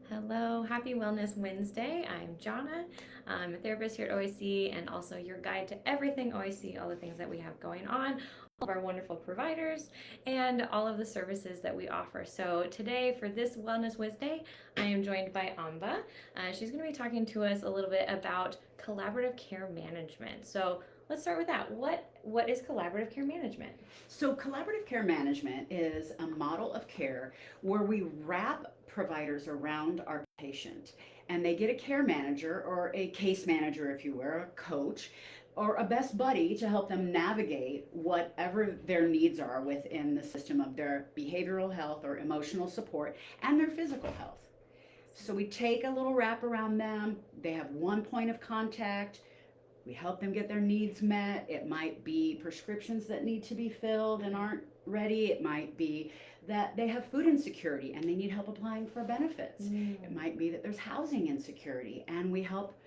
Hello, happy Wellness Wednesday. I'm Jonna. I'm a therapist here at OIC and also your guide to everything OIC, all the things that we have going on, all of our wonderful providers, and all of the services that we offer. So, today for this Wellness Wednesday, I am joined by Amba. She's going to be talking to us a little bit about collaborative care management. So, let's start with that. What is collaborative care management? So, collaborative care management is a model of care where we wrap providers around our patient and they get a care manager or a case manager, if you will, a coach or a best buddy to help them navigate whatever their needs are within the system of their behavioral health or emotional support and their physical health. So, we take a little wrap around them, they have one point of contact. We help them get their needs met. It might be prescriptions that need to be filled and aren't ready. It might be that they have food insecurity and they need help applying for benefits. It might be that there's housing insecurity and we help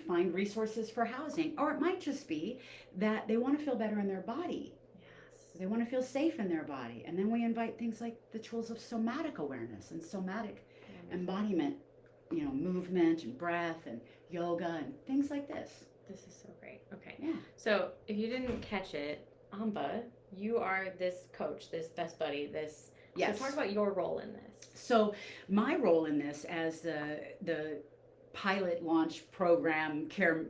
find resources for housing. Or it might just be that they want to feel better in their body. Yes. They want to feel safe in their body. And then we invite things like the tools of somatic awareness and somatic embodiment, movement and breath and yoga and things like this. This is so great. Okay. Yeah. So if you didn't catch it, Amba, you are this coach, this best buddy, this. Yes. So talk about your role in this. So my role in this as the pilot launch program care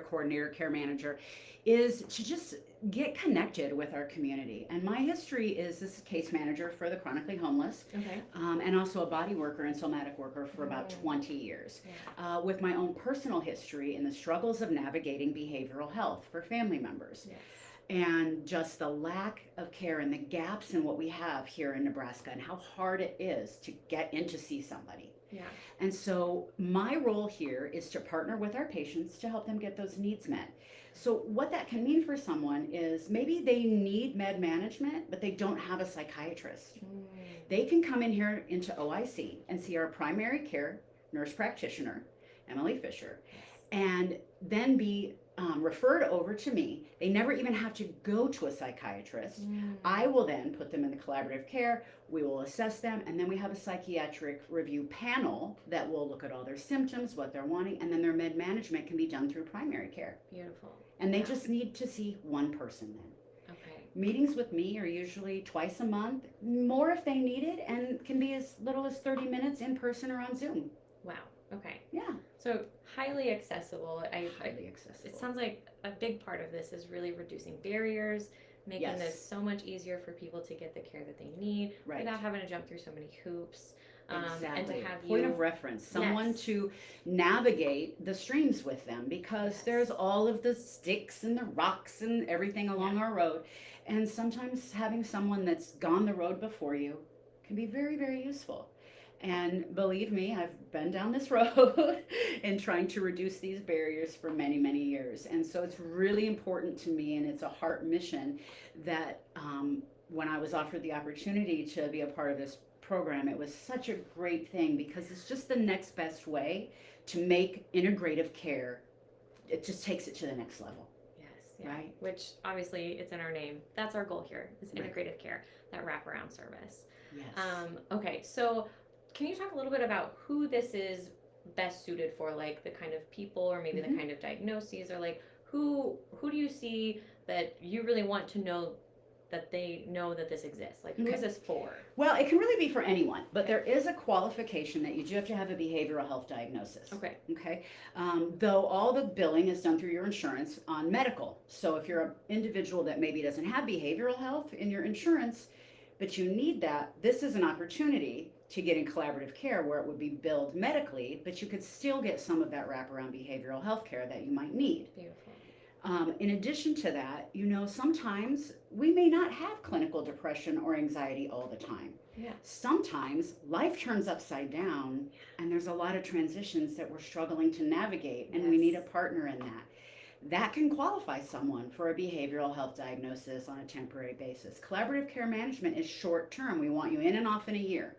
coordinator, care manager, is to just get connected with our community. And my history is this case manager for the chronically homeless, Okay. and also a body worker and somatic worker for about 20 years, Yeah. with my own personal history in the struggles of navigating behavioral health for family members. Yes. And just the lack of care and the gaps in what we have here in Nebraska and how hard it is to get in to see somebody. Yeah. And so my role here is to partner with our patients to help them get those needs met. So what that can mean for someone is maybe they need med management, but they don't have a psychiatrist. They can come in here into OIC and see our primary care nurse practitioner, Emily Fisher, and then be referred over to me. They never even have to go to a psychiatrist. I will then put them in the collaborative care. We will assess them, and then we have a psychiatric review panel that will look at all their symptoms, what they're wanting, and then their med management can be done through primary care. Beautiful. And they just need to see one person then. Okay. Meetings with me are usually twice a month, more if they need it, and can be as little as 30 minutes in person or on Zoom. Wow. Okay. Yeah. So highly accessible. Highly accessible. It sounds like a big part of this is really reducing barriers, making Yes. this so much easier for people to get the care that they need Right. without having to jump through so many hoops. Exactly. And to have Point you of reference, someone Yes. to navigate the streams with them, because Yes. there's all of the sticks and the rocks and everything along our road. And sometimes having someone that's gone the road before you can be very, very useful. And believe me, I've been down this road in trying to reduce these barriers for many, many years. And so it's really important to me, and it's a heart mission that when I was offered the opportunity to be a part of this program, it was such a great thing because it's just the next best way to make integrative care. It just takes it to the next level. Yes. Yeah. Right. Which obviously it's in our name. That's our goal here is Right. integrative care, that wraparound service. Yes. Okay. So can you talk a little bit about who this is best suited for, like the kind of people or maybe the kind of diagnoses, or like who do you see that you really want to know that they know that this exists? Like who is this for? Well, it can really be for anyone, but there is a qualification that you do have to have a behavioral health diagnosis. Okay. Okay. Though all the billing is done through your insurance on medical. So if you're an individual that maybe doesn't have behavioral health in your insurance, but you need that, this is an opportunity to get in collaborative care where it would be billed medically, but you could still get some of that wraparound behavioral health care that you might need. Beautiful. In addition to that, sometimes we may not have clinical depression or anxiety all the time. Yeah. Sometimes life turns upside down and there's a lot of transitions that we're struggling to navigate, and we need a partner in that. That can qualify someone for a behavioral health diagnosis on a temporary basis. Collaborative care management is short term. We want you in and off in a year,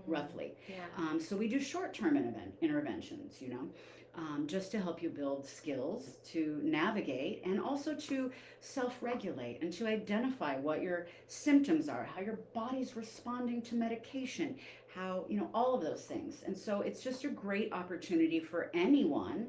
roughly. Yeah. So we do short term interventions, just to help you build skills to navigate and also to self-regulate and to identify what your symptoms are, how your body's responding to medication, how, all of those things. And so it's just a great opportunity for anyone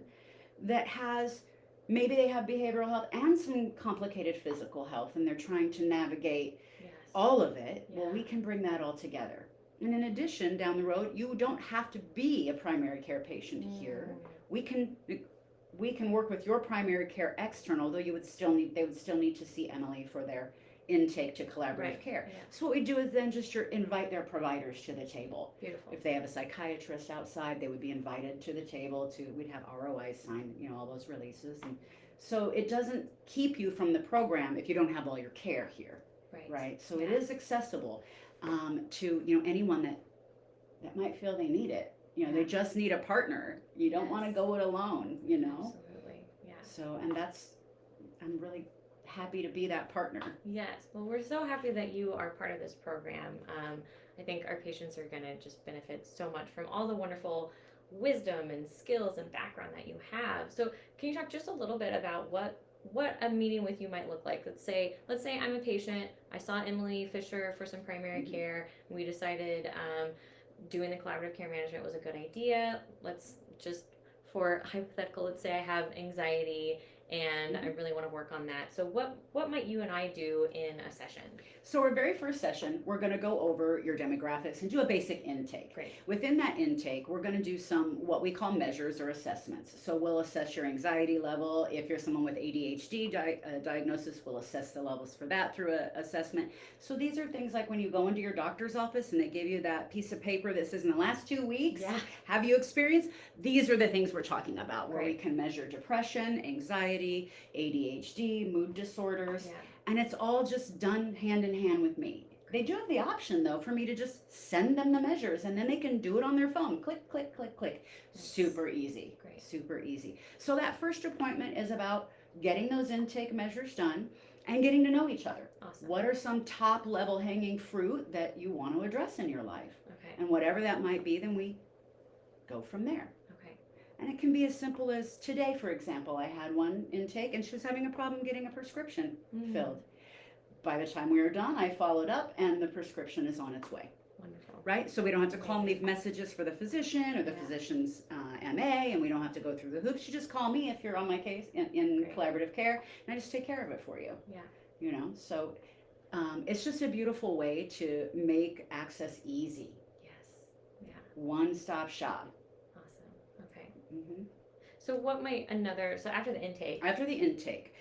that has, maybe they have behavioral health and some complicated physical health and they're trying to navigate Yes. all of it. Yeah. Well, we can bring that all together. And in addition, down the road, you don't have to be a primary care patient here. We can work with your primary care external, though they would still need to see Emily for their intake to collaborative Right. care. Yeah. So what we do is then just invite their providers to the table. Beautiful. If they have a psychiatrist outside, they would be invited to the table we'd have ROI sign, all those releases. And so it doesn't keep you from the program if you don't have all your care here. Right. So it is accessible to, anyone that might feel they need it. They just need a partner. You don't want to go it alone, Absolutely. Yeah. So, and I'm really happy to be that partner. Yes. Well, we're so happy that you are part of this program. I think our patients are going to just benefit so much from all the wonderful wisdom and skills and background that you have. So can you talk just a little bit about what a meeting with you might look like? Let's say I'm a patient. I saw Emily Fisher for some primary care. We decided doing the collaborative care management was a good idea. Let's just, for hypothetical, let's say I have anxiety and I really want to work on that. So what might you and I do in a session? So our very first session, we're going to go over your demographics and do a basic intake. Great. Within that intake, we're going to do some what we call measures or assessments. So we'll assess your anxiety level. If you're someone with ADHD diagnosis, we'll assess the levels for that through an assessment. So these are things like when you go into your doctor's office and they give you that piece of paper that says in the last 2 weeks, have you experienced? These are the things we're talking about, where we can measure depression, anxiety, ADHD, mood disorders. Yeah. And it's all just done hand in hand with me. They do have the option, though, for me to just send them the measures, and then they can do it on their phone. Click, click, click, click. Super easy. Great. Super easy. So that first appointment is about getting those intake measures done and getting to know each other. Awesome. What are some top level hanging fruit that you want to address in your life? Okay. And whatever that might be, then we go from there. Okay. And it can be as simple as today, for example, I had one intake and she was having a problem getting a prescription filled. By the time we were done, I followed up and the prescription is on its way. Wonderful. Right? So we don't have to call and leave messages for the physician or the physician's MA, and we don't have to go through the hoops. You just call me if you're on my case in collaborative care, and I just take care of it for you. Yeah. So it's just a beautiful way to make access easy. Yes. Yeah. One-stop shop. Awesome. Okay. Mm-hmm. So so after the intake. After the intake,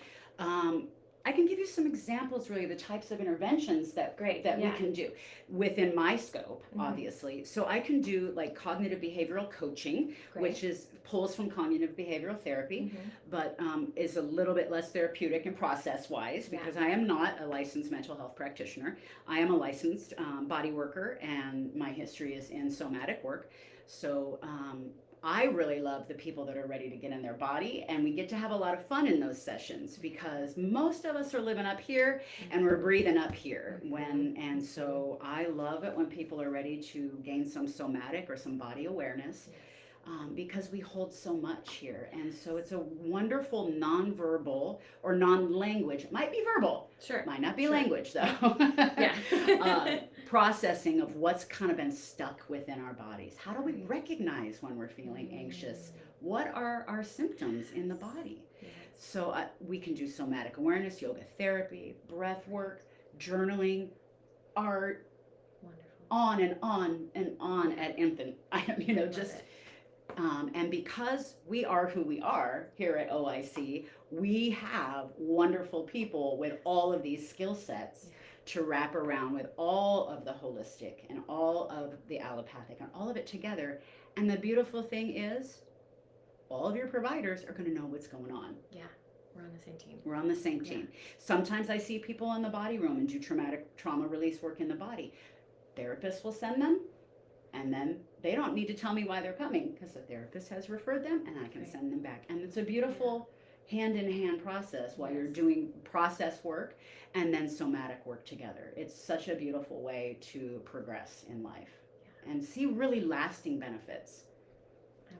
I can give you some examples, really, the types of interventions that we can do within my scope, obviously. So I can do like cognitive behavioral coaching, which pulls from cognitive behavioral therapy, but is a little bit less therapeutic and process-wise because I am not a licensed mental health practitioner. I am a licensed body worker, and my history is in somatic work. So I really love the people that are ready to get in their body, and we get to have a lot of fun in those sessions because most of us are living up here and we're breathing up here and so I love it when people are ready to gain some somatic or some body awareness. Because we hold so much here, and so it's a wonderful nonverbal or non-language. It might be verbal, might not be language though. Processing of what's kind of been stuck within our bodies. How do we recognize when we're feeling anxious? What are our symptoms in the body? So we can do somatic awareness, yoga therapy, breath work, journaling, art, on and on and on ad infinitum. And because we are who we are here at OIC, we have wonderful people with all of these skill sets to wrap around with all of the holistic and all of the allopathic and all of it together. And the beautiful thing is, all of your providers are going to know what's going on. Yeah, we're on the same team. We're on the same team. Sometimes I see people in the body room and do trauma release work in the body. Therapists will send them, and then they don't need to tell me why they're coming because the therapist has referred them, and I can send them back. And it's a beautiful hand-in-hand process while you're doing process work and then somatic work together. It's such a beautiful way to progress in life and see really lasting benefits.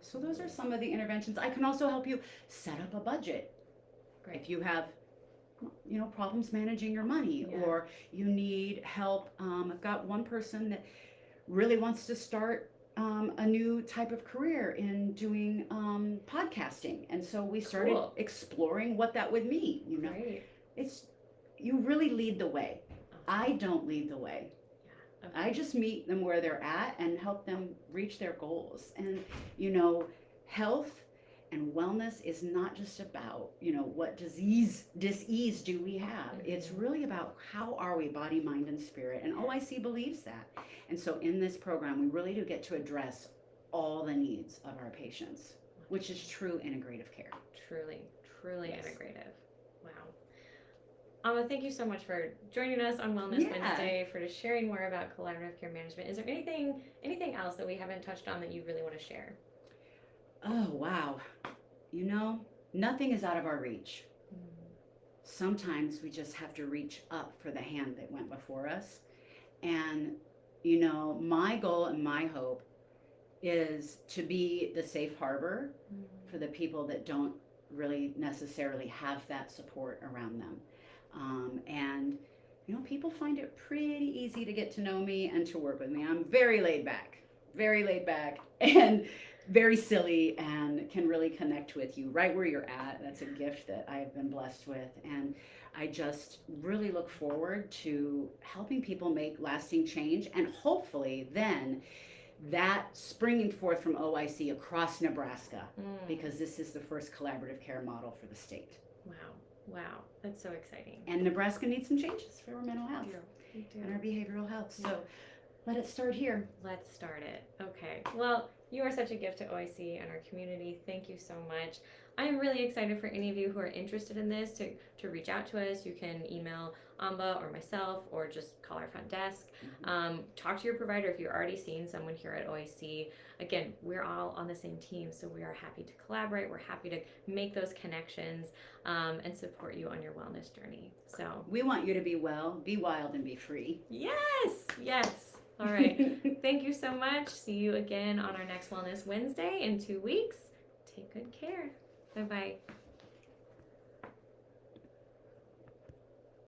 So those are some of the interventions. I can also help you set up a budget. If you have problems managing your money or you need help. I've got one person that really wants to start a new type of career in doing podcasting. And so we started Cool. exploring what that would mean. You know, Great. it's you really lead the way. Awesome. I don't lead the way. Yeah. I Okay. just meet them where they're at and help them reach their goals. And, you know, health and wellness is not just about, you know, what disease do we have. It's really about how are we body, mind, and spirit. And OIC believes that. And so in this program, we really do get to address all the needs of our patients, which is true integrative care. Truly, truly Yes. integrative. Wow. Amba, thank you so much for joining us on Wellness Yeah. Wednesday, for just sharing more about collaborative care management. Is there anything else that we haven't touched on that you really want to share? Oh, wow. You know, nothing is out of our reach. Sometimes we just have to reach up for the hand that went before us. And, you know, my goal and my hope is to be the safe harbor for the people that don't really necessarily have that support around them. And, you know, people find it pretty easy to get to know me and to work with me. I'm very laid back, and very silly, and can really connect with you right where you're at. That's a gift that I've been blessed with. And I just really look forward to helping people make lasting change, and hopefully then that springing forth from OIC across Nebraska, because this is the first collaborative care model for the state. Wow, that's so exciting. And Nebraska needs some changes for our mental health We do. and our behavioral health. So Yeah. let it start here. Let's start it. Okay. Well, you are such a gift to OIC and our community. Thank you so much. I am really excited for any of you who are interested in this to reach out to us. You can email Amba or myself, or just call our front desk. Talk to your provider if you're already seeing someone here at OIC. Again, we're all on the same team, so we are happy to collaborate. We're happy to make those connections and support you on your wellness journey. So We want you to be well, be wild, and be free. yes. All right. Thank you so much. See you again on our next Wellness Wednesday in 2 weeks. Take good care. Bye-bye.